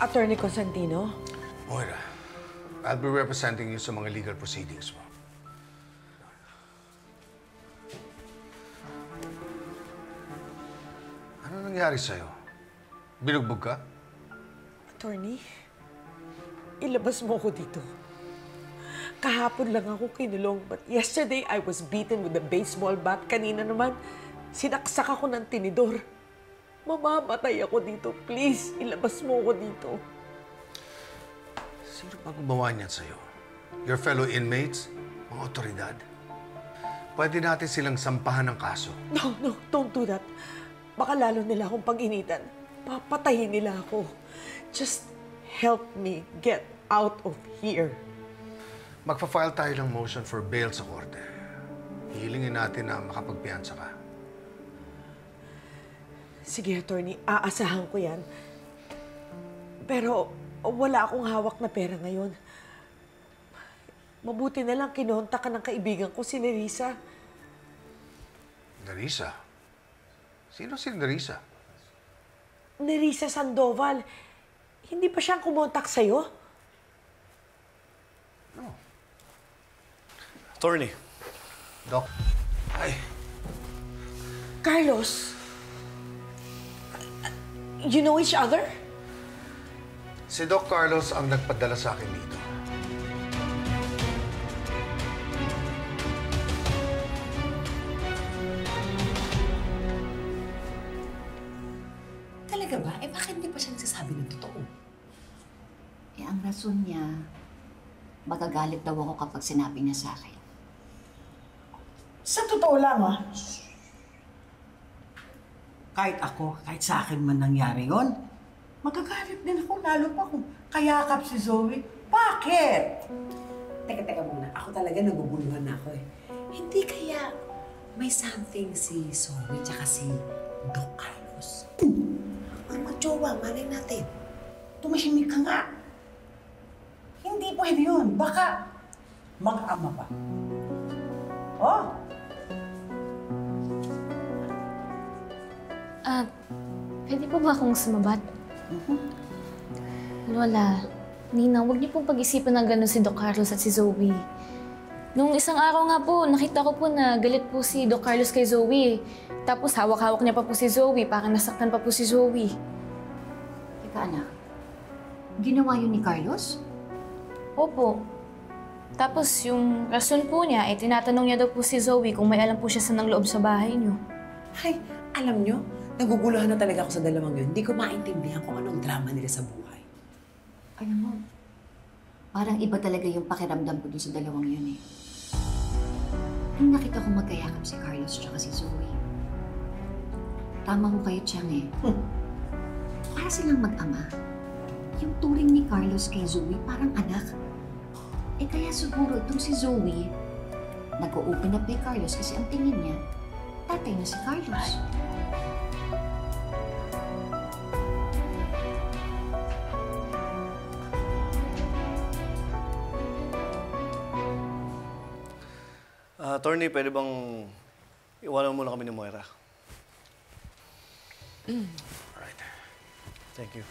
Attorney Constantino? Moira, I'll be representing you sa mga legal proceedings mo. Ano nangyari sa'yo? Binugbog ka? Attorney, ilabas mo ko dito. Kahapon lang ako kinulong, but yesterday I was beaten with a baseball bat. Kanina naman, sinaksak ako ng tinidor. Mamamatay ako dito. Please, ilabas mo ko dito. Sino pa gumawa niyan sa'yo? Your fellow inmates? Mga otoridad? Pwede natin silang sampahan ng kaso. No, don't do that. Baka lalo nila akong pag-initan. Papatayin nila ako. Just help me get out of here. Magpa-file tayo ng motion for bail sa korte. Hihilingin natin na makapagpiyansa ka. Sige, attorney. Aasahan ko yan. Pero wala akong hawak na pera ngayon. Mabuti na lang kinontak ka ng kaibigan ko, si Nerissa. Nerissa? Sino si Nerissa? Nerissa Sandoval. Hindi pa siyang kumontak sa'yo? No. Attorney. Doc. Ay. Carlos. You know each other? Si Doc Carlos ang nagpadala sa akin dito. Talaga ba? Eh, bakit hindi pa siya nagsasabi ng totoo? Eh, ang rason niya, magagalit daw ako kapag sinabi niya sa akin. Sa totoo lang, kahit sa akin man nangyari yon, magagalit din ako, lalo pa kung kayakap si Zoe. Bakit? Teka muna. Ako talaga naguguluhan na ako eh. Hindi kaya may something si Zoe tsaka si Doc Carlos? Ang magjowa, malay natin. Tumahimik ka nga. Hindi pwede yun. Baka mag-ama pa. Oh? Pwede po ba akong sumabat? Lola, Nina, huwag niyo pong pag-isipan ng gano'n si Doc Carlos at si Zoe. Nung isang araw nga po, nakita ko po na galit po si Doc Carlos kay Zoe. Tapos hawak-hawak niya pa po si Zoe, parang nasaktan pa po si Zoe. Teka anak, ginawa yun ni Carlos? Opo. Tapos yung rason po niya, tinatanong niya daw po si Zoe kung may alam po siya sa nang loob sa bahay niyo. Ay, alam nyo, naguguluhan na talaga ako sa dalawang yun. Hindi ko maintindihan kung anong drama nila sa buhay. Alam mo, parang iba talaga yung pakiramdam ko dun sa dalawang yun eh. Nung nakita ko magkayakap si Carlos tsaka si Zoe, tama ko kayo Chang eh. Para silang mag-ama. Yung turing ni Carlos kay Zoe parang anak. Eh kaya siguro itong si Zoe, nag-o-open up kay Carlos kasi ang tingin niya, tatay na si Carlos. Attorney, pwede bang iwanan muna kami ni Moira? Alright. Thank you.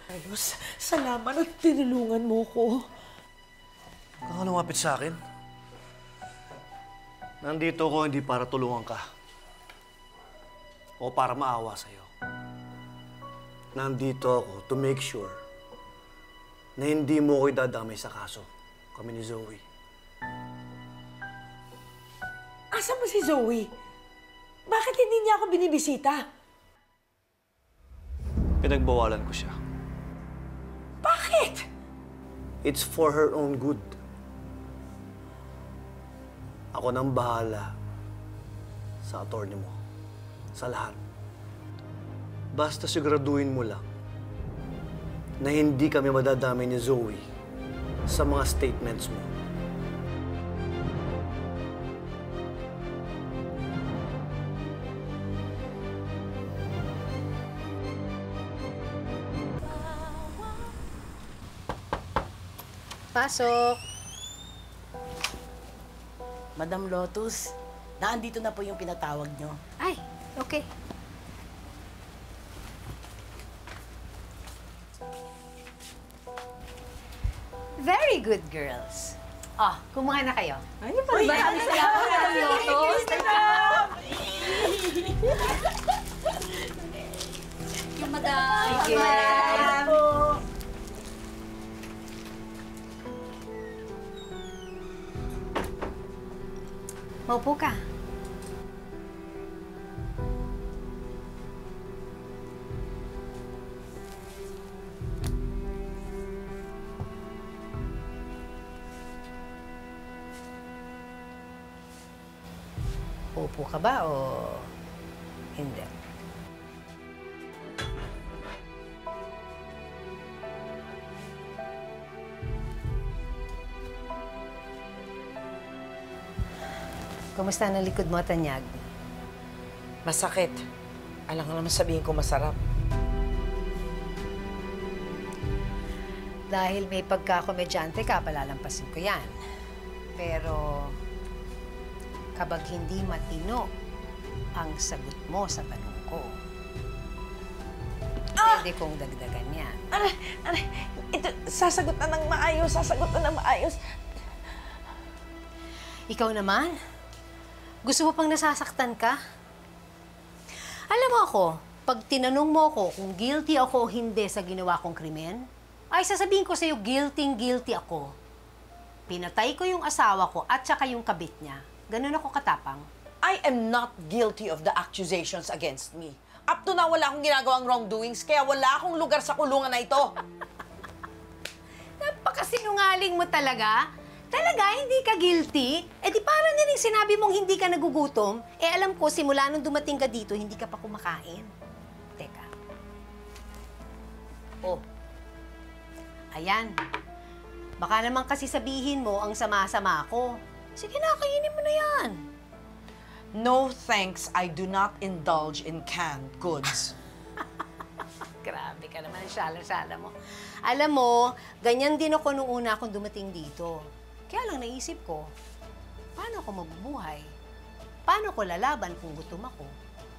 Carlos, salamat at tinulungan mo ko. Huwag kang lumapit sa akin. Nandito ako hindi para tulungan ka. O para maawa sa'yo. Nandito ako to make sure na hindi mo ko idadamay sa kaso. Kami ni Zoe. Asa mo si Zoe? Bakit hindi niya ako binibisita? Pinagbawalan ko siya. Bakit? It's for her own good. Ako nang bahala sa attorney mo. Sa lahat. Basta siguraduhin mo lang na hindi kami madadamay ni Zoe sa mga statements mo. Pasok. Madam Lotus, naandito na po yung pinatawag nyo. Ay, okay. Very good, girls. Oh, kumuha na kayo. Ay, maraming salamat. Yung madam. Maupo ka. Upo ka ba o hindi? Kumusta ang likod mo, Tanyag? Masakit. Alam ko naman sabihin ko masarap. Dahil may pagkakomedyante ka, palalampasin ko yan. Pero kapag hindi matino ang sagot mo sa tanong ko, pwede kong dagdagan yan. Aray, ito, sasagot na ng maayos, Ikaw naman? Gusto mo pang nasasaktan ka? Alam mo ako, pag tinanong mo ako kung guilty ako o hindi sa ginawa kong krimen, ay sasabihin ko sa'yo, guilty ako. Pinatay ko yung asawa ko at saka yung kabit niya. Ganun ako katapang. I am not guilty of the accusations against me. Up to now, wala akong ginagawang wrongdoings, kaya wala akong lugar sa kulungan na ito. Napakasinungaling mo talaga. Talaga, hindi ka guilty? Eh di parang na rin sinabi mong hindi ka nagugutom. Eh alam ko, simula nung dumating ka dito, hindi ka pa kumakain. Teka. Oh. Ayan. Baka naman kasi sabihin mo ang sama-sama ko. Sige na, kainin mo na yan. No thanks, I do not indulge in canned goods. Grabe ka naman, shala-shala mo. Alam mo, ganyan din ako nung una akong dumating dito. Kaya lang naisip ko, paano ako mabubuhay? Paano ko lalaban kung gutom ako?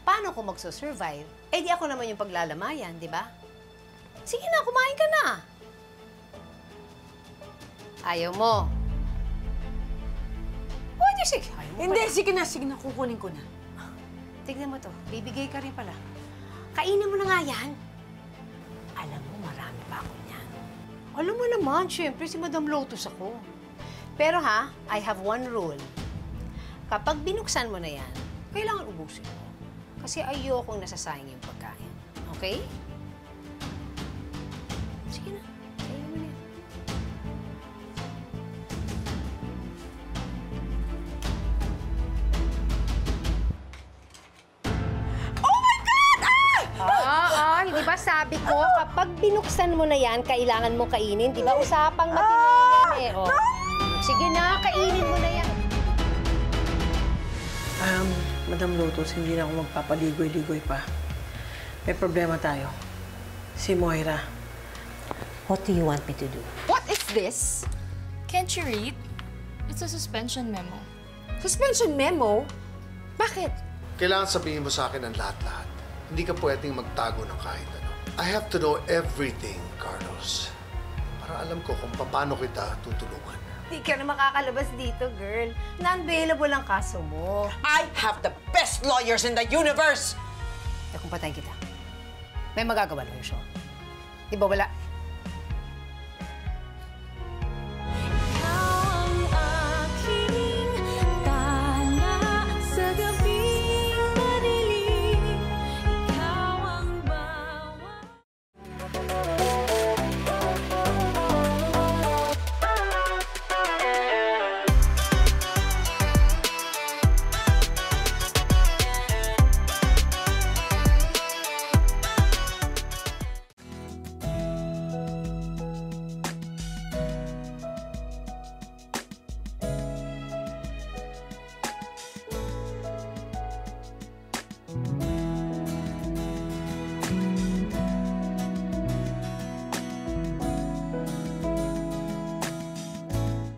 Paano ko magso-survive? Eh di ako naman yung paglalamayan, di ba? Sige na, kumain ka na. Ayaw mo. Pwede, sige. Ayaw mo Hindi, pala. sige na, kukunin ko na. Tignan mo to, bibigay ka rin pala. Kainin mo na nga yan. Alam mo, marami pa ako niyan. Alam mo naman, syempre, si Madam Lotus ako. Pero ha, I have one rule. Kapag binuksan mo na yan, kailangan ubusin mo. Kasi ayokong nasasayang yung pagkain. Okay? Sige na, kainin mo na yan. Hindi ba sabi ko, kapag binuksan mo na yan, kailangan mo kainin. Di ba usapang matino yan eh. Oh. Sige na, kainin mo na yan. Madam Lotus, hindi na ako magpapaligoy-ligoy pa. May problema tayo. Si Moira. What do you want me to do? What is this? Can't you read? It's a suspension memo. Suspension memo? Bakit? Kailangan sabihin mo sa akin ang lahat-lahat. Hindi ka pwedeng magtago ng kahit ano. I have to know everything, Carlos. Para alam ko kung paano kita tutulungan. Di ka na makakalabas dito, girl. Non-bailable ang kaso mo. I have the best lawyers in the universe! Kung patayin kita, may magagawa lang yung show. Di ba wala?